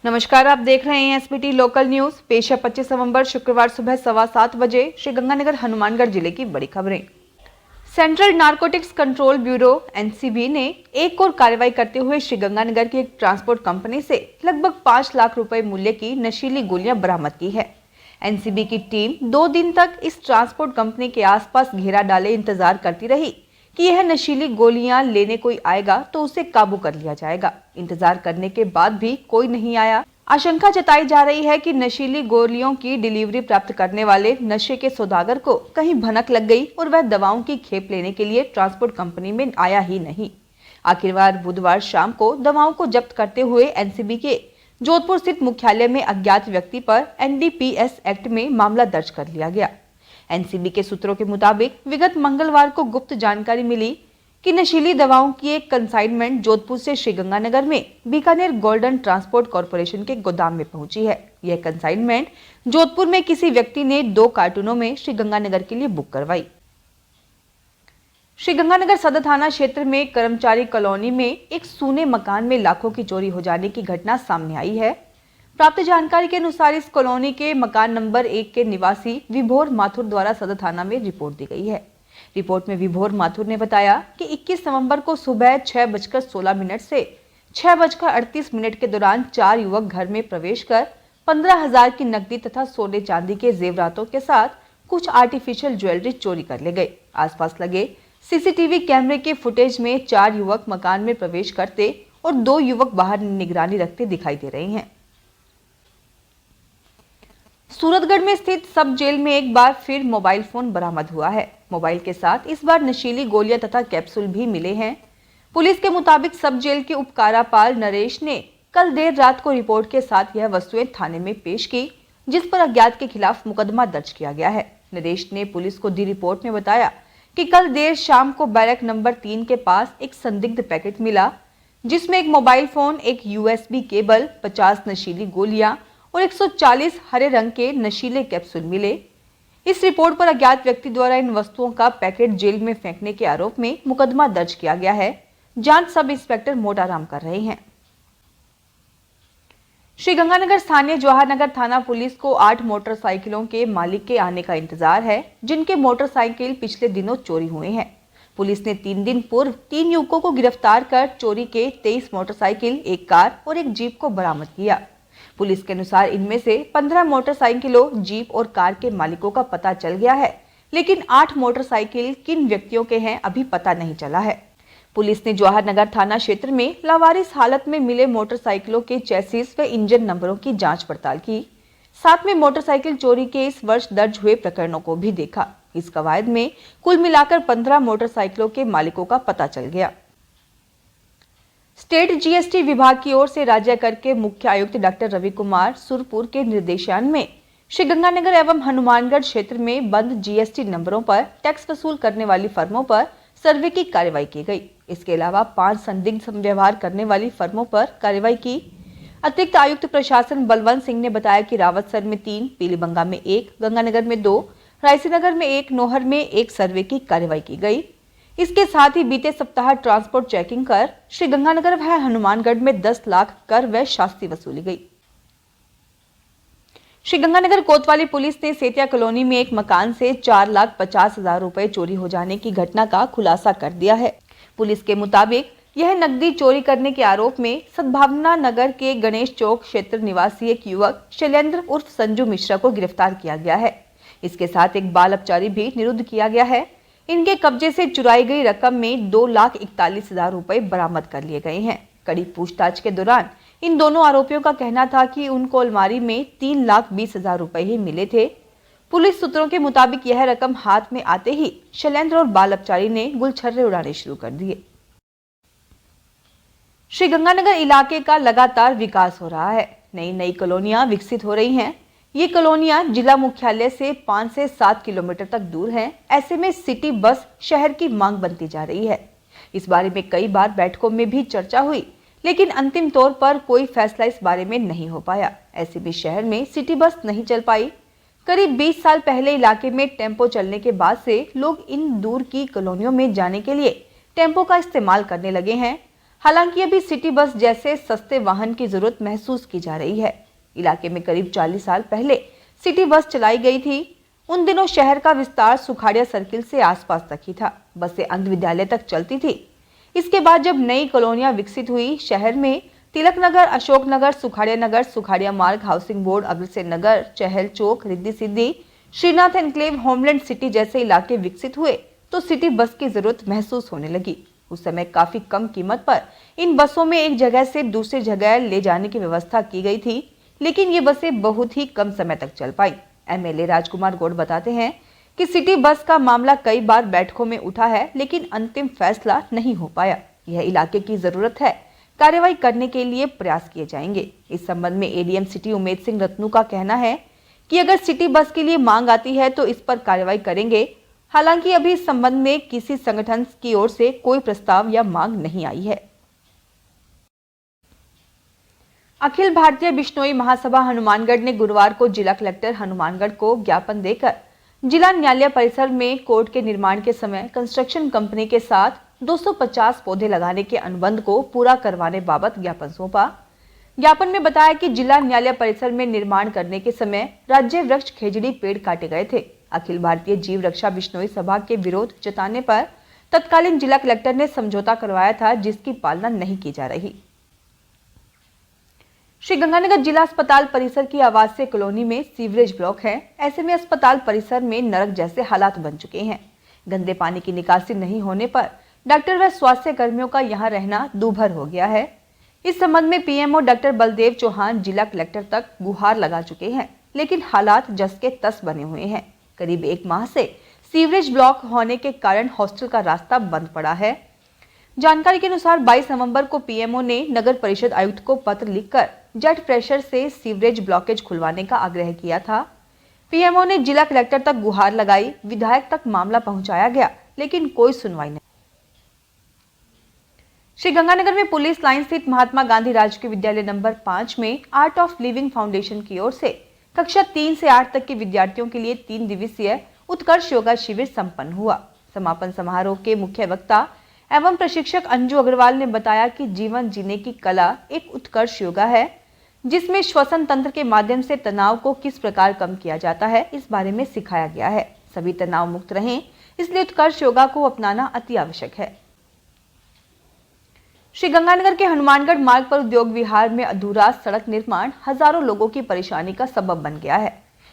नमस्कार, आप देख रहे हैं एसबीटी लोकल न्यूज। पेश है 25 नवंबर शुक्रवार सुबह 7:15 बजे श्रीगंगानगर हनुमानगढ़ जिले की बड़ी खबरें। Central narcotics control bureau NCB ने एक और कार्रवाई करते हुए श्रीगंगानगर की एक ट्रांसपोर्ट कंपनी से लगभग 5 लाख रुपए मूल्य की नशीली गोलियां बरामद की है। एनसीबी की टीम 2 दिन तक इस ट्रांसपोर्ट कंपनी के आसपास घेरा डाले इंतजार करती रही कि यह नशीली गोलियां लेने कोई आएगा तो उसे काबू कर लिया जाएगा। इंतजार करने के बाद भी कोई नहीं आया। आशंका जताई जा रही है कि नशीली गोलियों की डिलीवरी प्राप्त करने वाले नशे के सौदागर को कहीं भनक लग गई और वह दवाओं की खेप लेने के लिए ट्रांसपोर्ट कंपनी में आया ही नहीं। आखिरकार बुधवार शाम को दवाओं को जब्त करते हुए एनसीबी के जोधपुर स्थित मुख्यालय में अज्ञात व्यक्ति पर एनडीपीएस एक्ट में मामला दर्ज कर लिया गया। एनसीबी के सूत्रों के मुताबिक विगत मंगलवार को गुप्त जानकारी मिली कि नशीली दवाओं की एक कंसाइनमेंट जोधपुर से श्रीगंगानगर में बीकानेर गोल्डन ट्रांसपोर्ट कॉरपोरेशन के गोदाम में पहुंची है। यह कंसाइनमेंट जोधपुर में किसी व्यक्ति ने 2 कार्टूनों में श्रीगंगानगर के लिए बुक करवाई। श्रीगंगानगर सदर थाना क्षेत्र में कर्मचारी कॉलोनी में एक सूने मकान में लाखों की चोरी हो जाने की घटना सामने आई है। प्राप्त जानकारी के अनुसार इस कॉलोनी के मकान नंबर 1 के निवासी विभोर माथुर द्वारा सदर थाना में रिपोर्ट दी गई है। रिपोर्ट में विभोर माथुर ने बताया कि 21 नवंबर को सुबह 6:16 से 6:38 के दौरान 4 युवक घर में प्रवेश कर 15,000 की नकदी तथा सोने चांदी के जेवरातों के साथ कुछ आर्टिफिशियल ज्वेलरी चोरी कर ले गए। आसपास लगे सीसीटीवी कैमरे के फुटेज में 4 युवक मकान में प्रवेश करते और 2 युवक बाहर निगरानी रखते दिखाई दे रहे हैं। सूरतगढ़ में स्थित सब जेल में एक बार फिर मोबाइल फोन बरामद हुआ है। मोबाइल के साथ इस बार नशीली गोलियां तथा कैप्सूल भी मिले हैं। पुलिस के मुताबिक सब जेल के उपकारापाल नरेश ने कल देर रात को रिपोर्ट के साथ यह वस्तुएं थाने में पेश की, जिस पर अज्ञात के खिलाफ मुकदमा दर्ज किया गया है। नरेश ने पुलिस को दी रिपोर्ट में बताया कि कल देर शाम को बैरक नंबर 3 के पास एक संदिग्ध पैकेट मिला, जिसमें एक मोबाइल फोन, एक यूएसबी केबल, 50 नशीली गोलियां और 140 हरे रंग के नशीले कैप्सूल मिले। इस रिपोर्ट पर अज्ञात व्यक्ति द्वारा इन वस्तुओं का पैकेट जेल में फेंकने के आरोप में मुकदमा दर्ज किया गया है। जांच सब इंस्पेक्टर मोटाराम कर रहे हैं। श्रीगंगानगर स्थानीय जवाहर नगर थाना पुलिस को 8 मोटरसाइकिलों के मालिक के आने का इंतजार है, जिनके मोटरसाइकिल पिछले दिनों चोरी हुए हैं। पुलिस ने 3 दिन पूर्व 3 युवकों को गिरफ्तार कर चोरी के 23 मोटरसाइकिल, एक कार और एक जीप को बरामद किया। पुलिस के अनुसार इनमें से 15 मोटरसाइकिलों, जीप और कार के मालिकों का पता चल गया है, लेकिन 8 मोटरसाइकिल किन व्यक्तियों के हैं अभी पता नहीं चला है। पुलिस ने जवाहर नगर थाना क्षेत्र में लावारिस हालत में मिले मोटरसाइकिलों के चेसिस व इंजन नंबरों की जांच पड़ताल की। साथ में मोटरसाइकिल चोरी के इस वर्ष दर्ज हुए प्रकरणों को भी देखा। इस कवायद में कुल मिलाकर 15 मोटरसाइकिलों के मालिकों का पता चल गया। स्टेट जीएसटी विभाग की ओर से राज्य कर के मुख्य आयुक्त डॉक्टर रवि कुमार सुरपुर के निर्देशन में श्रीगंगानगर एवं हनुमानगढ़ क्षेत्र में बंद जीएसटी नंबरों पर टैक्स वसूल करने वाली फर्मों पर सर्वे की कार्रवाई की गई। इसके अलावा 5 संदिग्ध व्यवहार करने वाली फर्मों पर कार्रवाई की। अतिरिक्त आयुक्त प्रशासन बलवंत सिंह ने बताया कि रावतसर में 3, पीलीबंगा में 1, गंगानगर में 2, रायसीनगर में 1, नौहर में 1 सर्वे की कार्रवाई की गई। इसके साथ ही बीते सप्ताह ट्रांसपोर्ट चेकिंग कर श्रीगंगानगर व हनुमानगढ़ में 10 लाख कर व शास्ती वसूली गई। श्रीगंगानगर कोतवाली पुलिस ने सेतिया कॉलोनी में एक मकान से 4,50,000 रुपए चोरी हो जाने की घटना का खुलासा कर दिया है। पुलिस के मुताबिक यह नकदी चोरी करने के आरोप में सद्भावना नगर के गणेश चौक क्षेत्र निवासी एक युवक शैलेंद्र उर्फ संजू मिश्रा को गिरफ्तार किया गया है। इसके साथ एक बाल अपचारी भी निरुद्ध किया गया है। इनके कब्जे से चुराई गई रकम में 2,41,000 रुपए बरामद कर लिए गए हैं। कड़ी पूछताछ के दौरान इन दोनों आरोपियों का कहना था कि उनको अलमारी में 3,20,000 रुपए ही मिले थे। पुलिस सूत्रों के मुताबिक यह रकम हाथ में आते ही शैलेंद्र और बाल अपचारी ने गुलछर्रे उड़ाने शुरू कर दिए। श्रीगंगानगर इलाके का लगातार विकास हो रहा है। नई नई कॉलोनियां विकसित हो रही हैं। ये कॉलोनियां जिला मुख्यालय से 5 से 7 किलोमीटर तक दूर हैं। ऐसे में सिटी बस शहर की मांग बनती जा रही है। इस बारे में कई बार बैठकों में भी चर्चा हुई, लेकिन अंतिम तौर पर कोई फैसला इस बारे में नहीं हो पाया। ऐसे में शहर में सिटी बस नहीं चल पाई। करीब 20 साल पहले इलाके में टेम्पो चलने के बाद से लोग इन दूर की कॉलोनियों में जाने के लिए टेम्पो का इस्तेमाल करने लगे हैं। हालांकि अभी सिटी बस जैसे सस्ते वाहन की जरूरत महसूस की जा रही है। इलाके में करीब 40 साल पहले सिटी बस चलाई गई थी। उन दिनों शहर का विस्तार सुखाड़िया सर्किल से आसपास तक ही था। बसें अंध विद्यालय तक चलती थी। इसके बाद जब नई कॉलोनियां विकसित हुई, शहर में तिलक नगर, अशोक नगर, सुखाड़िया नगर, सुखाड़िया मार्ग, हाउसिंग बोर्ड, अग्रसेन नगर, चहल चौक, Riddhi Siddhi, Srinath enclave, homeland city जैसे इलाके विकसित हुए तो सिटी बस की जरूरत महसूस होने लगी। उस समय काफी कम कीमत पर इन बसों में एक जगह से दूसरी जगह ले जाने की व्यवस्था की गई थी, लेकिन ये बसें बहुत ही कम समय तक चल पाई। एमएलए राजकुमार गौड़ बताते हैं कि सिटी बस का मामला कई बार बैठकों में उठा है, लेकिन अंतिम फैसला नहीं हो पाया। यह इलाके की जरूरत है, कार्रवाई करने के लिए प्रयास किए जाएंगे। इस संबंध में एडीएम सिटी उमेद सिंह रत्नू का कहना है कि अगर सिटी बस के लिए मांग आती है तो इस पर कार्रवाई करेंगे। हालांकि अभी इस संबंध में किसी संगठन की ओर से कोई प्रस्ताव या मांग नहीं आई है। अखिल भारतीय बिश्नोई महासभा हनुमानगढ़ ने गुरुवार को जिला कलेक्टर हनुमानगढ़ को ज्ञापन देकर जिला न्यायालय परिसर में कोर्ट के निर्माण के समय कंस्ट्रक्शन कंपनी के साथ 250 पौधे लगाने के अनुबंध को पूरा करवाने बाबत ज्ञापन सौंपा। ज्ञापन में बताया कि जिला न्यायालय परिसर में निर्माण करने के समय राज्य वृक्ष खेजड़ी पेड़ काटे गए थे। अखिल भारतीय जीव रक्षा बिश्नोई सभा के विरोध जताने पर तत्कालीन जिला कलेक्टर ने समझौता करवाया था, जिसकी पालना नहीं की जा रही। श्रीगंगानगर जिला अस्पताल परिसर की आवासीय कॉलोनी में सीवरेज ब्लॉक है। ऐसे में अस्पताल परिसर में नरक जैसे हालात बन चुके हैं। गंदे पानी की निकासी नहीं होने पर डॉक्टर व स्वास्थ्य कर्मियों का यहां रहना दूभर हो गया है। इस संबंध में पीएमओ डॉक्टर बलदेव चौहान जिला कलेक्टर तक गुहार लगा चुके हैं, लेकिन हालात जस के तस बने हुए हैं। करीब 1 माह से सीवरेज ब्लॉक होने के कारण हॉस्टल का रास्ता बंद पड़ा है। जानकारी के अनुसार 22 नवंबर को पीएमओ ने नगर परिषद आयुक्त को पत्र लिखकर जेट प्रेशर से सीवरेज ब्लॉकेज खुलवाने का आग्रह किया था। पीएमओ ने जिला कलेक्टर तक गुहार लगाई, विधायक तक मामला पहुंचाया गया, लेकिन कोई सुनवाई नहीं। श्रीगंगानगर में पुलिस लाइन स्थित महात्मा गांधी राजकीय विद्यालय नंबर 5 में आर्ट ऑफ लिविंग फाउंडेशन की ओर से कक्षा 3 से 8 तक के विद्यार्थियों के लिए 3 दिवसीय उत्कर्ष योगा शिविर संपन्न हुआ। समापन समारोह के मुख्य वक्ता एवं प्रशिक्षक अंजू अग्रवाल ने बताया कि जीवन जीने की कला एक उत्कर्ष योगा है, जिसमें श्वसन तंत्र के माध्यम से तनाव को किस प्रकार कम किया जाता है, इस बारे में सिखाया गया है। सभी तनाव मुक्त रहें, इसलिए उत्कर्ष योगा को अपनाना अति आवश्यक है। श्रीगंगानगर के हनुमानगढ़ मार्ग पर उद्योग विहार में अधूरा सड़क निर्माण हजारों लोगों की परेशानी का सबब बन गया है।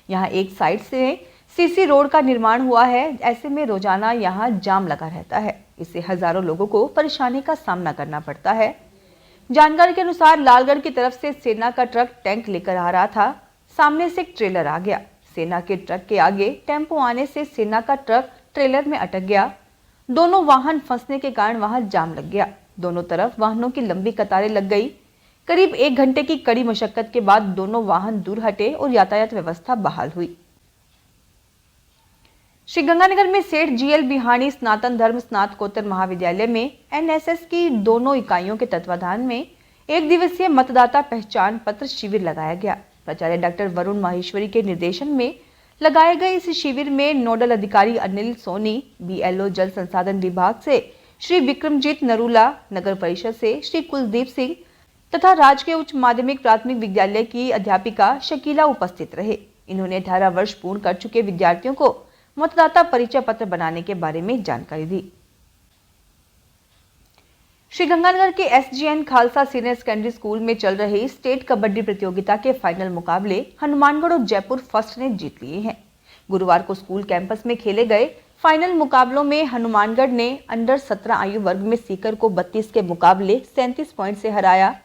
यहाँ एक साइड से सीसी रोड का निर्माण हुआ है। ऐसे में रोजाना यहाँ जाम लगा रहता है। इससे हजारों लोगों को परेशानी का सामना करना पड़ता है। जानकारी के अनुसार लालगढ़ की तरफ से सेना का ट्रक टैंक लेकर आ रहा था। सामने से एक ट्रेलर आ गया। सेना के ट्रक के आगे टेम्पो आने से सेना का ट्रक ट्रेलर में अटक गया। दोनों वाहन फंसने के कारण वहां जाम लग गया। दोनों तरफ वाहनों की लंबी कतारें लग गई। करीब 1 घंटे की कड़ी मशक्कत के बाद दोनों वाहन दूर हटे और यातायात व्यवस्था बहाल हुई। श्रीगंगानगर में सेठ जीएल बिहानी स्नातन धर्म स्नातकोत्तर महाविद्यालय में एनएसएस की दोनों इकाइयों के तत्वाधान में 1 दिवसीय मतदाता पहचान पत्र शिविर लगाया गया। प्राचार्य डॉक्टर वरुण माहेश्वरी के निर्देशन में लगाए गए इस शिविर में नोडल अधिकारी अनिल सोनी, बीएलओ जल संसाधन विभाग से श्री विक्रमजीत नरूला, नगर परिषद से श्री कुलदीप सिंह तथा राजकीय उच्च माध्यमिक प्राथमिक विद्यालय की अध्यापिका शकीला उपस्थित रहे। इन्होंने 18 वर्ष पूर्ण कर चुके विद्यार्थियों को मतदाता परिचय पत्र बनाने के बारे में जानकारी दी। श्रीगंगानगर के एसजीएन खालसा सीनियर सेकेंडरी स्कूल में चल रही स्टेट कबड्डी प्रतियोगिता के फाइनल मुकाबले हनुमानगढ़ और जयपुर फर्स्ट ने जीत लिए हैं। गुरुवार को स्कूल कैंपस में खेले गए फाइनल मुकाबलों में हनुमानगढ़ ने अंडर 17 आयु वर्ग में सीकर को 32 के मुकाबले 37 पॉइंट से हराया।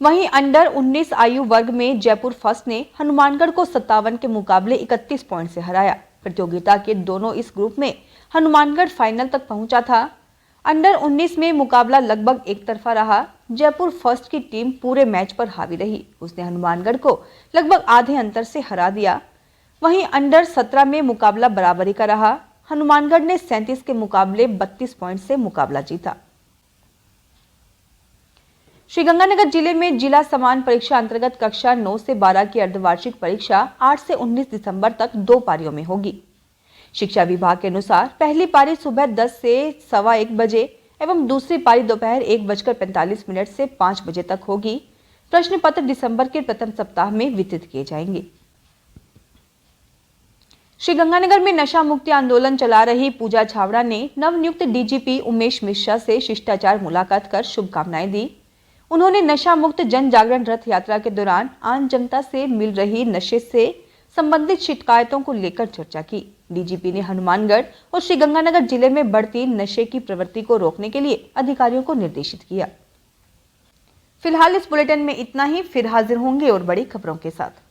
वहीं अंडर 19 आयु वर्ग में जयपुर फर्स्ट ने हनुमानगढ़ को 57 के मुकाबले 31 पॉइंट से हराया। प्रतियोगिता के दोनों इस ग्रुप में हनुमानगढ़ फाइनल तक पहुंचा था। अंडर 19 में मुकाबला लगभग एक तरफा रहा। जयपुर फर्स्ट की टीम पूरे मैच पर हावी रही। उसने हनुमानगढ़ को लगभग आधे अंतर से हरा दिया। वहीं अंडर 17 में मुकाबला बराबरी का रहा। हनुमानगढ़ ने 37 के मुकाबले 32 पॉइंट से मुकाबला जीता। श्रीगंगानगर जिले में जिला समान परीक्षा अंतर्गत कक्षा 9 से 12 की अर्धवार्षिक परीक्षा 8 से 19 दिसंबर तक 2 पारियों में होगी। शिक्षा विभाग के अनुसार पहली पारी सुबह 10 से 1:15 बजे एवं दूसरी पारी दोपहर 1:45 से 5 बजे तक होगी। प्रश्न पत्र दिसंबर के प्रथम सप्ताह में वितरित किए जाएंगे। श्रीगंगानगर में नशा मुक्ति आंदोलन चला रही पूजा छावड़ा ने नवनियुक्त डीजीपी उमेश मिश्रा से शिष्टाचार मुलाकात कर शुभकामनाएं दी। उन्होंने नशा मुक्त जन जागरण रथ यात्रा के दौरान आम जनता से मिल रही नशे से संबंधित शिकायतों को लेकर चर्चा की। डीजीपी ने हनुमानगढ़ और श्रीगंगानगर जिले में बढ़ती नशे की प्रवृत्ति को रोकने के लिए अधिकारियों को निर्देशित किया। फिलहाल इस बुलेटिन में इतना ही। फिर हाजिर होंगे और बड़ी खबरों के साथ।